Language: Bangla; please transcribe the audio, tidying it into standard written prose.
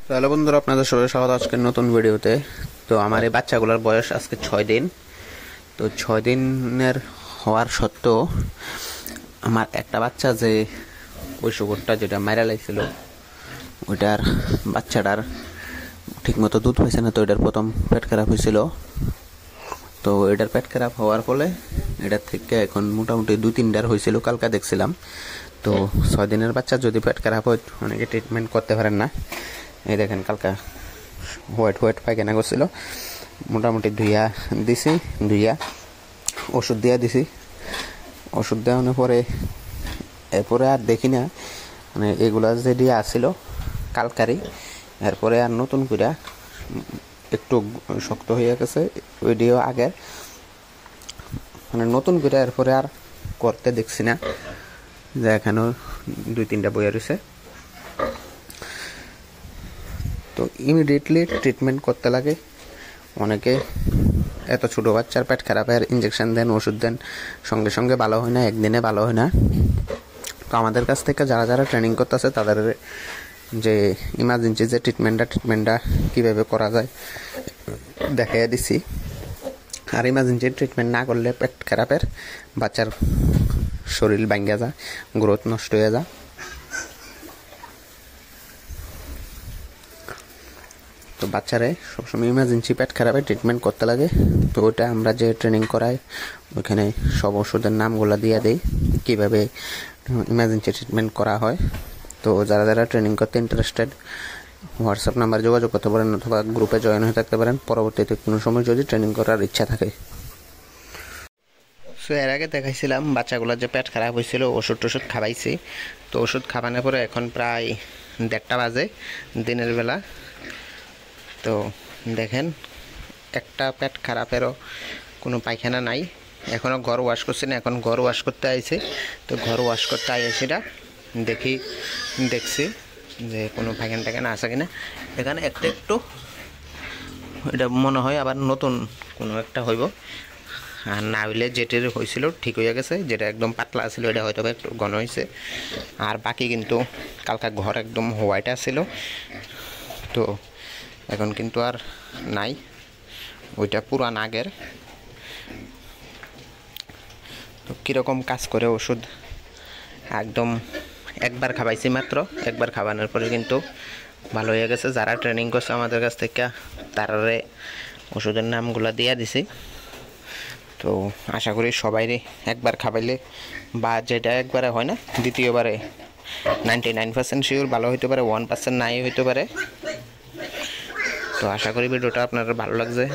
তো হ্যালো বন্ধুরা, আপনাদের সবাই স্বাগত আজকের নতুন ভিডিওতে। তো আমার এই বাচ্চাগুলোর বয়স আজকে 6 দিন। তো 6 দিনের হওয়ার সত্ত্বেও আমার একটা বাচ্চা যে ওই শুকরটা যেটা মারা লাইছিল ওইটার বাচ্চাটার ঠিকমতো দুধ হয়েছে না। তো এটার প্রথম পেট খারাপ হয়েছিল। তো এটার পেট খারাপ হওয়ার ফলে এটার থেকে এখন মোটামুটি 2-3টার হয়েছিল, কালকে দেখছিলাম। তো 6 দিনের বাচ্চা যদি পেট খারাপ হয় অনেকে ট্রিটমেন্ট করতে পারেন না। এই দেখেন কালকা হোয়াইট পায়খানা করছিল, মোটামুটি ধুইয়া ওষুধ দিয়া দিছি। ওষুধ দেওয়ানোর পরে এরপরে আর দেখি না, মানে এগুলা যে দিয়ে আসছিল কালকারি, এরপরে আর নতুন করে একটু শক্ত হয়ে গেছে ওই দিয়েও আগের, মানে নতুন করে এরপরে আর করতে দেখছি না। যে এখানেও 2-3টা বইয়া রয়েছে। তো ইমিডিয়েটলি ট্রিটমেন্ট করতে লাগে। অনেকে এত ছোটো বাচ্চার পেট খারাপের ইঞ্জেকশন দেন, ওষুধ দেন, সঙ্গে সঙ্গে ভালো হয় না, একদিনে ভালো হয় না। তো আমাদের কাছ থেকে যারা ট্রেনিং করতেছে তাদের যে ইমার্জেন্সি যে ট্রিটমেন্টটা কীভাবে করা যায় দেখাইয়া দিছি। আর ইমার্জেন্সি ট্রিটমেন্ট না করলে পেট খারাপের বাচ্চার শরীর ভাঙ্গা যায়, গ্রোথ নষ্ট হয়ে যায়। তো বাচ্চারে সবসময় ইমার্জেন্সি পেট খারাপের ট্রিটমেন্ট করতে লাগে। তো ওটা আমরা যে ট্রেনিং করাই ওইখানে সব ওষুধের নামগুলো দিয়ে দেই, কীভাবে ইমার্জেন্সি ট্রিটমেন্ট করা হয়। তো যারা ট্রেনিং করতে ইন্টারেস্টেড হোয়াটসঅ্যাপ নাম্বার যোগাযোগ করতে পারেন অথবা গ্রুপে জয়েন হয়ে থাকতে পারেন, পরবর্তীতে কোনো সময় যদি ট্রেনিং করার ইচ্ছা থাকে। সো এর আগে দেখাইছিলাম বাচ্চাগুলোর যে পেট খারাপ হয়েছিল, ওষুধ খাওয়াইছি। তো ওষুধ খাওয়ানোর পরে এখন প্রায় 1:30 বাজে দিনের বেলা। তো দেখেন একটা পেট খারাপেরও কোনো পায়খানা নাই, এখনও ঘর ওয়াশ করছে না, এখন ঘর ওয়াশ করতে আইছে। তো ঘর ওয়াশ করতে আইসিটা দেখছি যে কোনো পায়খানা আছে কিনা। এখানে একটু এটা মনে হয় আবার নতুন কোনো একটা হইব, আর না হইলে যেটির হয়েছিল ঠিক হয়ে গেছে, যেটা একদম পাতলা ছিল এটা হয়তো একটু ঘন হয়েছে। আর বাকি কিন্তু কালকা ঘর একদম হোয়াইট আছিল, তো এখন কিন্তু আর নাই, ওইটা পুরান আগের। তো কীরকম কাজ করে ওষুধ, একদম একবার খাওয়াইছি মাত্র, একবার খাওয়ানোর পরে কিন্তু ভালো হয়ে গেছে। যারা ট্রেনিং করছে আমাদের কাছ থেকে তারারে ওষুধের নামগুলো দিয়ে দিছি। তো আশা করি সবাইরে একবার খাওয়াইলে বা যেটা একবারে হয় না দ্বিতীয়বারে 99% শিওর ভালো হইতে পারে, 1% নাই হইতে পারে। তো আশা করি ভিডিওটা আপনার ভালো লাগছে।